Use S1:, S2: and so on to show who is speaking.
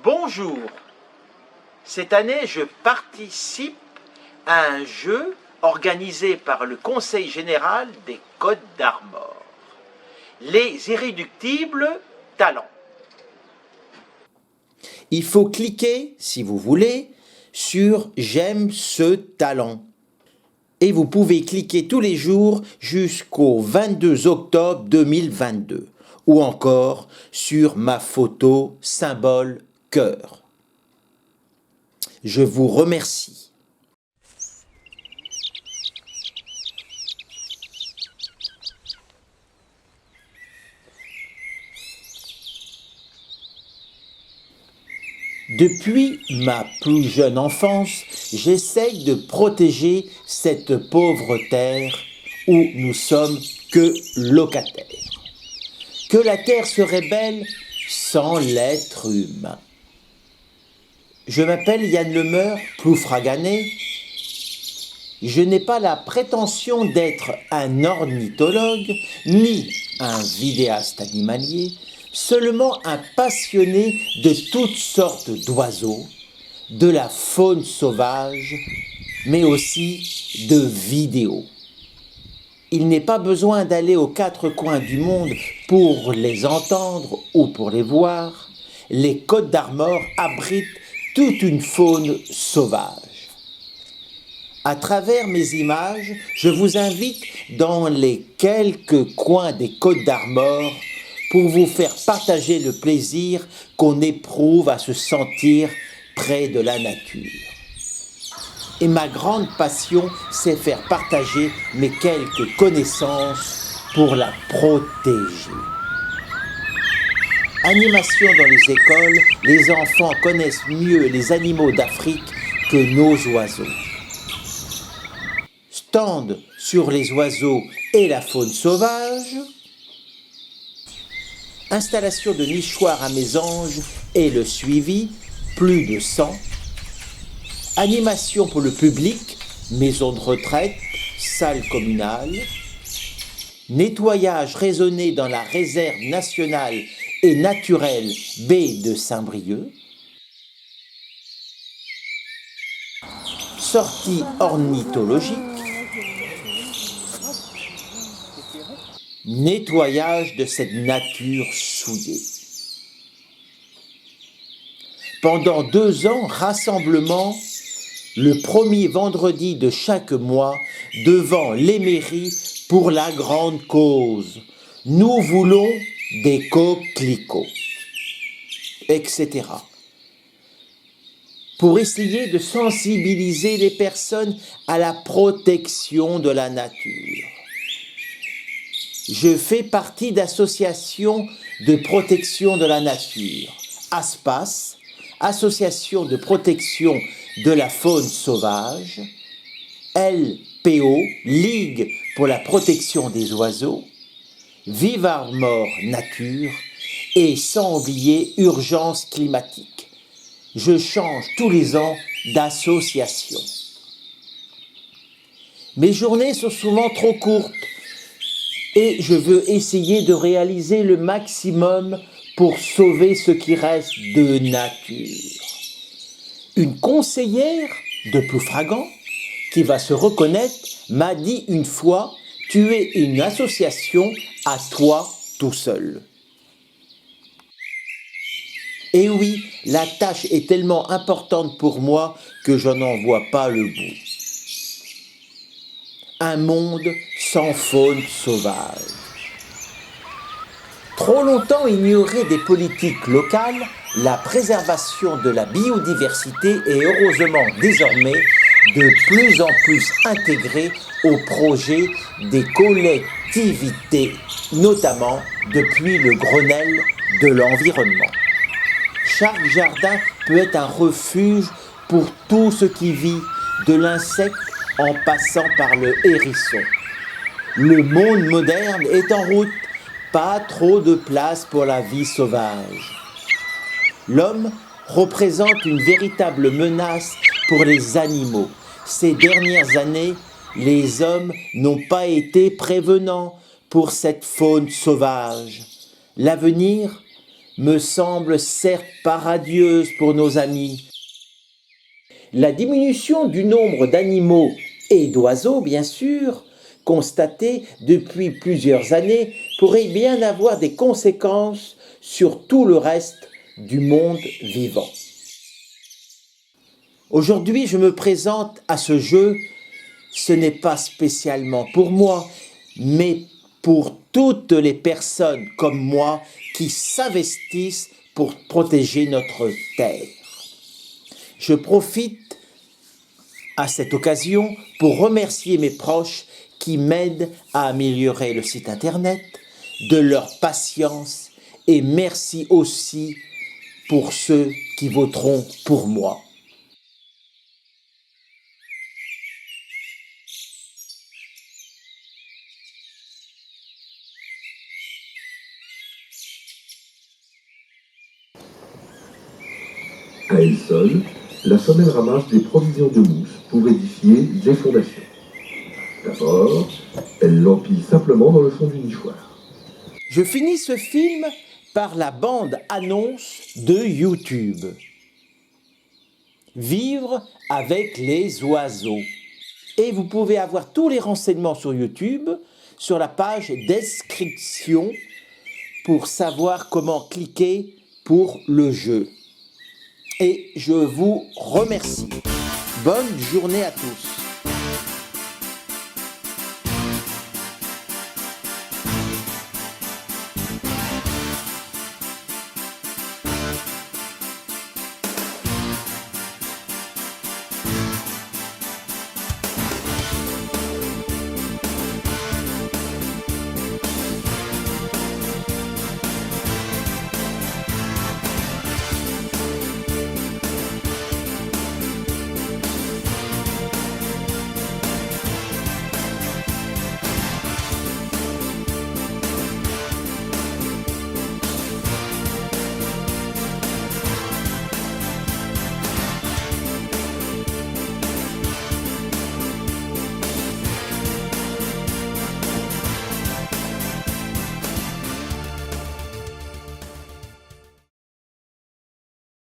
S1: Bonjour, cette année je participe à un jeu organisé par le Conseil général des Côtes d'Armor, les irréductibles talents.
S2: Il faut cliquer, si vous voulez, sur « J'aime ce talent ». Et vous pouvez cliquer tous les jours jusqu'au 22 octobre 2022. Ou encore sur ma photo symbole cœur. Je vous remercie. Depuis ma plus jeune enfance, j'essaye de protéger cette pauvre terre où nous sommes que locataires. Que la terre serait belle sans l'être humain. Je m'appelle Yann Lemeur, Ploufraganais. Je n'ai pas la prétention d'être un ornithologue ni un vidéaste animalier, seulement un passionné de toutes sortes d'oiseaux, de la faune sauvage, mais aussi de vidéos. Il n'est pas besoin d'aller aux quatre coins du monde pour les entendre ou pour les voir. Les Côtes d'Armor abritent toute une faune sauvage. À travers mes images, je vous invite dans les quelques coins des Côtes d'Armor pour vous faire partager le plaisir qu'on éprouve à se sentir près de la nature. Et ma grande passion, c'est faire partager mes quelques connaissances pour la protéger. Animation dans les écoles, les enfants connaissent mieux les animaux d'Afrique que nos oiseaux. Stand sur les oiseaux et la faune sauvage. Installation de nichoirs à mésanges et le suivi, plus de 100. Animation pour le public, maison de retraite, salle communale. Nettoyage raisonné dans la réserve nationale et naturelle baie de Saint-Brieuc. Sortie ornithologique. Nettoyage de cette nature souillée. Pendant 2 ans, rassemblement le premier vendredi de chaque mois devant les mairies pour la grande cause. Nous voulons des coquelicots, etc. Pour essayer de sensibiliser les personnes à la protection de la nature. Je fais partie d'associations de protection de la nature, ASPAS, Association de protection de la faune sauvage, LPO, Ligue pour la protection des oiseaux, Vive Armor Nature et sans oublier Urgence climatique. Je change tous les ans d'association. Mes journées sont souvent trop courtes et je veux essayer de réaliser le maximum pour sauver ce qui reste de nature. Une conseillère de Ploufragan, qui va se reconnaître, m'a dit une fois « Tu es une association à toi tout seul ». Et oui, la tâche est tellement importante pour moi que je n'en vois pas le bout. Un monde sans faune sauvage. Trop longtemps ignorée des politiques locales, la préservation de la biodiversité est heureusement désormais de plus en plus intégrée au projet des collectivités, notamment depuis le Grenelle de l'environnement. Chaque jardin peut être un refuge pour tout ce qui vit, de l'insecte en passant par le hérisson. Le monde moderne est en route, pas trop de place pour la vie sauvage. L'homme représente une véritable menace pour les animaux. Ces dernières années, les hommes n'ont pas été prévenants pour cette faune sauvage. L'avenir me semble certes pas radieuse pour nos amis. La diminution du nombre d'animaux et d'oiseaux, bien sûr, constatée depuis plusieurs années, pourrait bien avoir des conséquences sur tout le reste du monde vivant. Aujourd'hui, je me présente à ce jeu, ce n'est pas spécialement pour moi, mais pour toutes les personnes comme moi qui s'investissent pour protéger notre terre. Je profite à cette occasion pour remercier mes proches qui m'aident à améliorer le site internet, de leur patience et merci aussi pour ceux qui voteront pour moi.
S3: À elle seule, la femelle ramasse des provisions de mousse pour édifier des fondations. D'abord, elle l'empile simplement dans le fond du nichoir.
S2: Je finis ce film par la bande-annonce de YouTube. Vivre avec les oiseaux. Et vous pouvez avoir tous les renseignements sur YouTube, sur la page description, pour savoir comment cliquer pour le jeu. Et je vous remercie. Bonne journée à tous.